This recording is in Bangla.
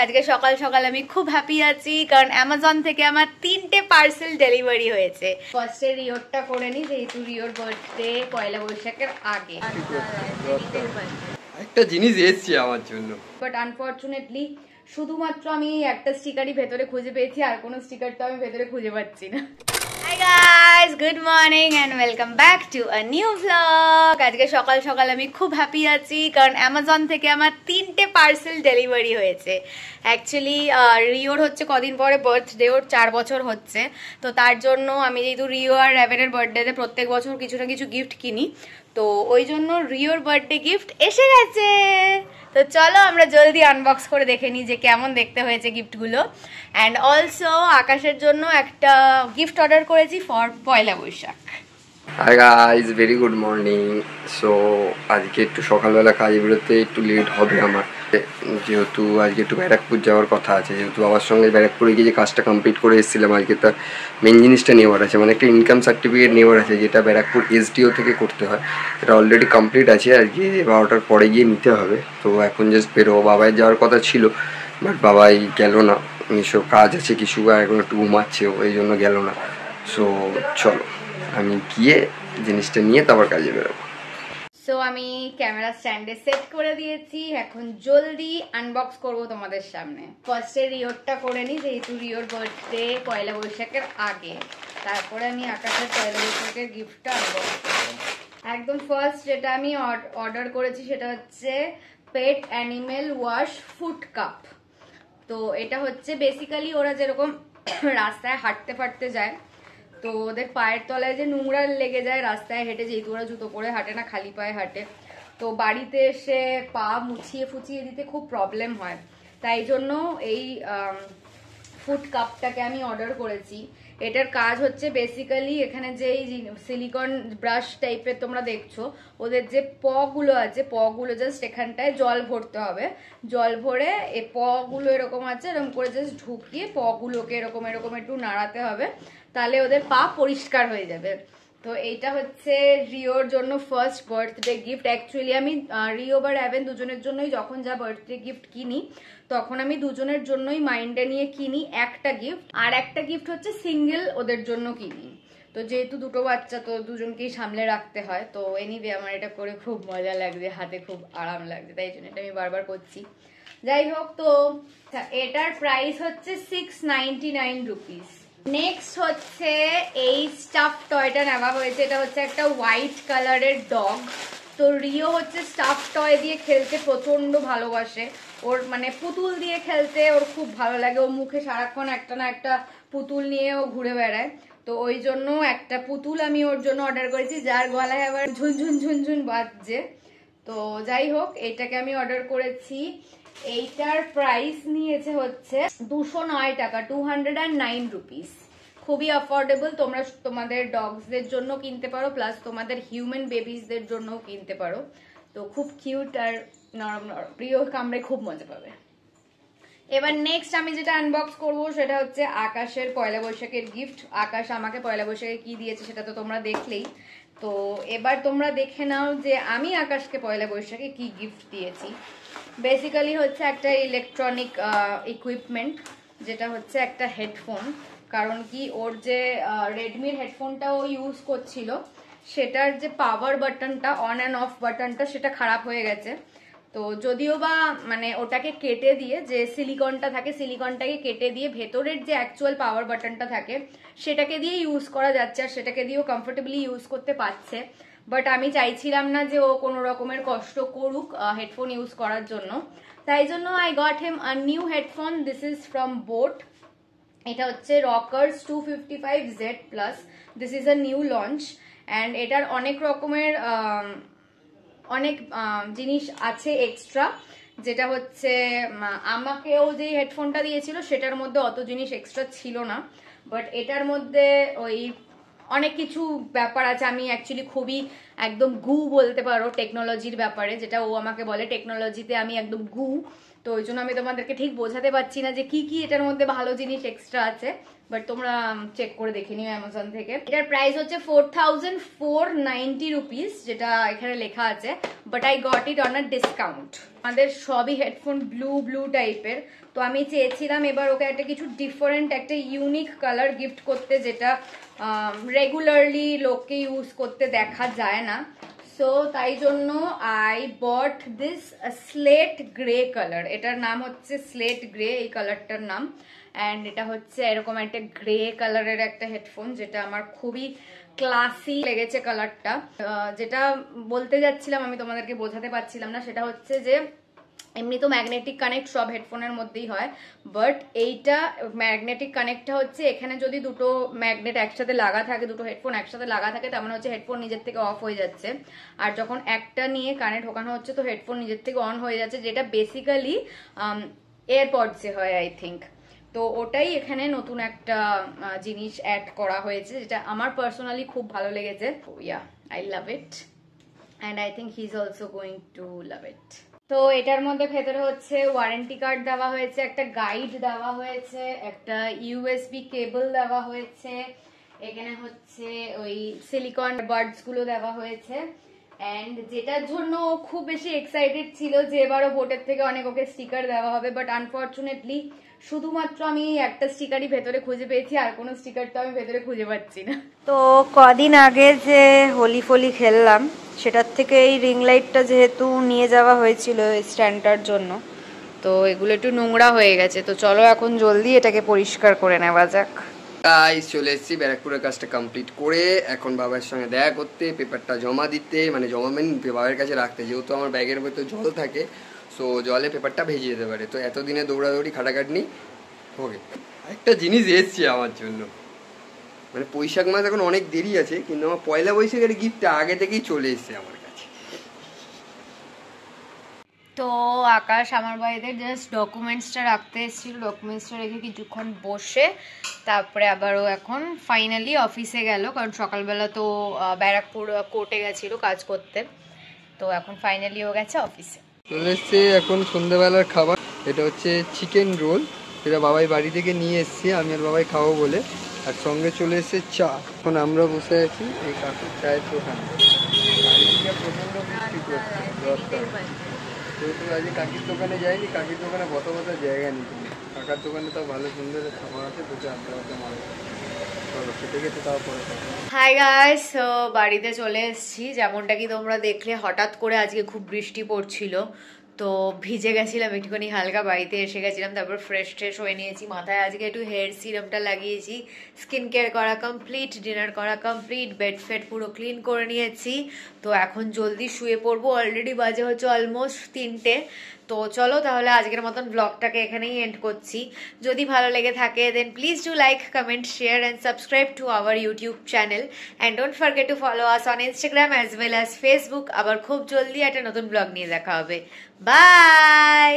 আজকে সকাল সকাল আমি খুব হ্যাপি আছি কারণ অ্যামাজন থেকে আমার 3টে পার্সেল ডেলিভারি হয়েছে। ফার্স্টে রিওরটা করে নি যেহেতু রিওর বার্থডে পয়লা বৈশাখের আগে। একটা জিনিস এসেছে আমার জন্য, বাট আনফরচুনেটলি শুধুমাত্র আমি একটা স্টিকারই ভেতরে খুঁজে পেয়েছি, আর কোনো স্টিকার তো আমি ভেতরে খুঁজে পাচ্ছি না। Hi guys, good morning and welcome back to a new vlog. আজকে সকাল সকাল আমি খুব হ্যাপি আছি কারণ অ্যামাজন থেকে আমার 3টে পার্সেল ডেলিভারি হয়েছে। অ্যাকচুয়ালি রিওর হচ্ছে কদিন পরে বার্থডে, ওর 4 বছর হচ্ছে, তো তার জন্য আমি যেহেতু রিও আর রেভেনের বার্থডেতে প্রত্যেক বছর কিছু না কিছু গিফট কিনি, তো ওই জন্য রিওর বার্থডে গিফট এসে গেছে। তো চলো আমরা জলদি আনবক্স করে দেখে নিই যে কেমন দেখতে হয়েছে গিফটগুলো। অ্যান্ড অলসো আকাশের জন্য একটা গিফট অর্ডার করেছি for Poila Boishakh. Hi guys, very good morning. So আজকে একটু সকালবেলা কাজে বেরোতে একটু লেট হবে আমার, যেহেতু আজকে একটু ব্যারাকপুর যাওয়ার কথা আছে। যেহেতু বাবার সঙ্গে ব্যারাকপুরে গিয়ে যে কাজটা কমপ্লিট করে এসেছিলাম, আজকে তার মেন জিনিসটা নেওয়ার আছে, মানে একটা ইনকাম সার্টিফিকেট নেওয়ার আছে, যেটা ব্যারাকপুর এসডিও থেকে করতে হয়। এটা অলরেডি কমপ্লিট আছে, আজকে 12টার পরে গিয়ে নিতে হবে। তো এখন জাস্ট বেরোবো। বাবাই যাওয়ার কথা ছিল, বাট বাবাই গেল না, এসব কাজ আছে কিছু, আর এখন একটু ঘুমাচ্ছে, ওই জন্য গেল না। সো চলো আমি গিয়ে জিনিসটা নিয়ে তারপর কাজে বেরোবো। সো আমি ক্যামেরা স্ট্যান্ডে সেট করে দিয়েছি, এখন জলদি আনবক্স করব তোমাদের সামনে। ফার্স্টে রিওরটা করে নিই যেহেতু রিওর বার্থডে পয়লা বৈশাখের আগে, তারপরে আমি আকাশের পয়লা বৈশাখের গিফটটা আনবক্স করবো। একদম ফার্স্ট যেটা আমি অর্ডার করেছি সেটা হচ্ছে pet animal wash food cup. তো এটা হচ্ছে বেসিক্যালি ওরা যেরকম রাস্তায় হাঁটতে ফাটতে যায়, তো ওদের পায়ের তলায় যে নোংরা লেগে যায় রাস্তায় হেঁটে, যেহেতু ওরা জুতো পরে হাঁটে না, খালি পায়ে হাঁটে, তো বাড়িতে এসে পা মুছিয়ে ফুছিয়ে দিতে খুব প্রবলেম হয়। তাই জন্য এই ফুড কাপটাকে আমি অর্ডার করেছি। এটার কাজ হচ্ছে বেসিক্যালি এখানে যে সিলিকন ব্রাশ টাইপের তোমরা দেখছো, ওদের যে পগুলো আছে, পগুলো জাস্ট এখানটায় জল ভরতে হবে। জল ভরে এই পগুলো এরকম আছে, এরকম করে জাস্ট ঢুকিয়ে পগুলোকে এরকম এরকম একটু নাড়াতে হবে, তাহলে ওদের পা পরিষ্কার হয়ে যাবে। তো এইটা হচ্ছে রিওর জন্য ফার্স্ট বার্থডে গিফট। অ্যাকচুয়ালি আমি রিও বা রেভেন দুজনের জন্যই যখন যা বার্থডে গিফট কিনি, তখন আমি দুজনের জন্যই মাইন্ডে নিয়ে কিনি একটা গিফট, আর একটা গিফট হচ্ছে সিঙ্গেল ওদের জন্য কিনি। তো যেহেতু দুটো বাচ্চা, তো দুজনকেই সামলে রাখতে হয়। তো এনিওয়ে আমার এটা করে খুব মজা লাগছে, হাতে খুব আরাম লাগছে, তাই জন্য এটা আমি বারবার করছি। যাই হোক, তো এটার প্রাইস হচ্ছে 699 রুপিস। নেক্সট হচ্ছে এই স্টাফ টয়টা নেওয়া হয়েছে। এটা হচ্ছে একটা হোয়াইট কালারের ডগ। তো রিও হচ্ছে স্টাফ টয় দিয়ে খেলতে প্রচন্ড ভালোবাসে, ওর মানে পুতুল দিয়ে খেলতে ওর খুব ভালো লাগে। ও মুখে সারাক্ষণ একটা না একটা পুতুল নিয়ে ও ঘুরে বেড়ায়। তো ওই জন্য একটা পুতুল আমি ওর জন্য অর্ডার করেছি, যার গলায় আবার ঝুনঝুন ঝুনঝুন বাজছে। তো যাই হোক, এইটাকে আমি অর্ডার করেছি। এইটার প্রাইস নিয়েছে হচ্ছে 209 টাকা, 209 রুপিস। খুবই অ্যাফোর্ডেবল। তোমরা তোমাদের ডগসদের জন্য কিনতে পারো, প্লাস তোমাদের হিউম্যান বেবিসদের জন্যও কিনতে পারো। তো খুব কিউট আর নরম নরম, প্রিয় কামড়ে খুব মজা পাবে। এবার নেক্সট আমি যেটা আনবক্স করব সেটা হচ্ছে আকাশের পয়লা বৈশাখের গিফট। আকাশ আমাকে পয়লা বৈশাখে কি দিয়েছে সেটা তো তোমরা দেখলেই। তো এবার তোমরা দেখে নাও যে আমি আকাশকে পয়লা বৈশাখে কি গিফট দিয়েছি। বেসিক্যালি হচ্ছে একটা ইলেকট্রনিক ইকুইপমেন্ট, যেটা হচ্ছে একটা হেডফোন। কারণ কি, ওর যে রেডমির হেডফোনটা ও ইউজ করছিল, সেটার যে পাওয়ার বাটনটা, অন অ্যান্ড অফ বাটনটা, সেটা খারাপ হয়ে গেছে। তো যদিও বা মানে ওটাকে কেটে দিয়ে, যে সিলিকনটা থাকে সিলিকনটাকে কেটে দিয়ে ভেতরের যে অ্যাকচুয়াল পাওয়ার বাটনটা থাকে সেটাকে দিয়ে ইউজ করা যাচ্ছে, আর সেটাকে দিয়েও কমফোর্টেবলি ইউজ করতে পারছে। বাট আমি চাইছিলাম না যে ও কোনো রকমের কষ্ট করুক হেডফোন ইউজ করার জন্য, তাই জন্য I got him a new headphone. This is from boat. এটা হচ্ছে Rockerz 255Z plus. This is a new launch, and এটার অনেক রকমের অনেক জিনিস আছে এক্সট্রা, যেটা হচ্ছে আমাকেও যে হেডফোনটা দিয়েছিল সেটার মধ্যে অত জিনিস এক্সট্রা ছিল না, বাট এটার মধ্যে ওই অনেক কিছু ব্যাপার আছে। আমি অ্যাকচুয়ালি খুবই একদম গু বলতে পারো টেকনোলজির ব্যাপারে, যেটা ও আমাকে বলে টেকনোলজিতে আমি একদম গু। তো ওই জন্য আমি তোমাদেরকে ঠিক বোঝাতে পারছি না যে কি কি এটার মধ্যে ভালো জিনিস এক্সট্রা আছে, বাট তোমরা চেক করে দেখে নিও অ্যামাজন থেকে। এটার প্রাইস হচ্ছে 4490 রুপিস, যেটা এখানে লেখা আছে, but I got it on a discount. আমাদের সবই হেডফোন ব্লু টাইপের, তো আমি চেয়েছিলাম এবার ওকে একটা কিছু ডিফারেন্ট, একটা ইউনিক কালার গিফট করতে, যেটা রেগুলারলি লোককে ইউজ করতে দেখা যায় না। সো তাই জন্য I bought this slate grey colour. এটার নাম হচ্ছে স্লেট গ্রে, এই কালারটার নাম। অ্যান্ড এটা হচ্ছে এরকম একটা গ্রে কালারের একটা হেডফোন, যেটা আমার খুবই ক্লাসি লেগেছে কালারটা। যেটা বলতে যাচ্ছিলাম আমি তোমাদেরকে বোঝাতে পারছিলাম না, সেটা হচ্ছে যে এমনি তো ম্যাগনেটিক কানেক্ট সব হেডফোনের মধ্যেই হয়, বাট এইটা ম্যাগনেটিক কানেক্টটা হচ্ছে এখানে যদি দুটো ম্যাগনেট একসাথে লাগা থাকে, দুটো হেডফোন একসাথে লাগা থাকে, তার মানে হচ্ছে হেডফোন নিজের থেকে অফ হয়ে যাচ্ছে। আর যখন একটা নিয়ে কানে ঢোকানো হচ্ছে তো হেডফোন নিজের থেকে অন হয়ে যাচ্ছে, যেটা বেসিক্যালি এয়ারপডসে হয় আই থিঙ্ক। তো ওটাই এখানে নতুন একটা জিনিস অ্যাড করা হয়েছে, যেটা আমার পার্সোনালি খুব ভালো লেগেছে। Yeah, I love it and I think he is also going to love it. তো এটার মধ্যে ভেতরে হচ্ছে ওয়ারেন্টি কার্ড দেওয়া হয়েছে, একটা গাইড দেওয়া হয়েছে, একটা ইউএসবি কেবল দেওয়া হয়েছে, এখানে হচ্ছে ওই সিলিকন বাডস গুলো দেওয়া হয়েছে। অ্যান্ড যেটার জন্য খুব বেশি এক্সাইটেড ছিল যে এবারও বোটের থেকে অনেক ওকে স্টিকার দেওয়া হবে, বাট আনফর্চুনেটলি শুধুমাত্র আমি একটা স্টিকারই ভেতরে খুঁজে পেয়েছি, আর কোনো স্টিকার তো আমি ভেতরে খুঁজে পাচ্ছি না। তো কদিন আগে যে হোলি ফোলি খেললাম, সেটার থেকে এই রিং লাইটটা যেহেতু নিয়ে যাওয়া হয়েছিল স্ট্যান্ডটার জন্য, তো এগুলো একটু নোংরা হয়ে গেছে। তো চলো এখন জলদি এটাকে পরিষ্কার করে নেওয়া যাক। গাইস চলে এসেছি ব্যারাকপুরের কাজটা কমপ্লিট করে, এখন বাবার সঙ্গে দেখা করতে, পেপারটা জমা দিতে, মানে জমা বাবার কাছে রাখতে, যেহেতু আমার ব্যাগের ভেতর জল থাকে, সো জলে পেপারটা ভেজে যেতে পারে। তো এতদিনে দৌড়াদৌড়ি খাটাখাটনি ওকে একটা জিনিস এসছে আমার জন্য, মানে বৈশাখ মাস এখন অনেক দেরি আছে, কিন্তু আমার পয়লা বৈশাখের গিফটটা আগে থেকেই চলে এসছে আমার কাছে। তো আকাশ আমার বাড়িতে জাস্ট ডকুমেন্টসটা রাখতে এসেছিল, ডকুমেন্টসটা রেখে কিছুক্ষণ বসে তারপরে আবারও এখন ফাইনালি অফিসে গেল, কারণ সকালবেলা তো ব্যারাকপুর কোর্টে গেছিল কাজ করতে। তো এখন ফাইনালি ও গেছে অফিসে। চলে এসছে এখন সন্ধ্যাবেলার খাবার, এটা হচ্ছে চিকেন রোল, যেটা বাবাই বাড়ি থেকে নিয়ে এসছি আমি আর বাবাই খাবো বলে, আর সঙ্গে চলে এসছে চা। এখন আমরা বসে আছি এই কাকুর চায়ের দোকানে, প্রচন্ড বৃষ্টি করছে, যেহেতু আজকে কাকির দোকানে যাইনি, কাকির দোকানে বসা জায়গা নেই, কাকার দোকানে তো ভালো সুন্দর খাবার আছে, দুটো আড্ডা মারা। চলো খেতে খেতে তারপরে। হাই গাইস, তো বাড়িতে চলে এসেছি। যেমনটা কি তোমরা দেখলে, হঠাৎ করে আজকে খুব বৃষ্টি পড়ছিল, তো ভিজে গেছিলাম একটুখানি হালকা, বাড়িতে এসে গেছিলাম, তারপর ফ্রেশ হয়ে নিয়েছি, মাথায় আজকে একটু হেয়ার সিরামটা লাগিয়েছি, স্কিন কেয়ার করা কমপ্লিট, ডিনার করা কমপ্লিট, বেড ফেড পুরো ক্লিন করে নিয়েছি। তো এখন জলদি শুয়ে পড়বো, অলরেডি বাজে হচ্ছে অলমোস্ট 3টে। তো চলো তাহলে আজকের মতন ব্লগটাকে এখানেই এন্ড করছি। যদি ভালো লেগে থাকে then please do like, comment, share and subscribe to our YouTube channel and don't forget to follow us on Instagram as well as Facebook. আবার খুব জলদি একটা নতুন ব্লগ নিয়ে দেখা হবে। বাই।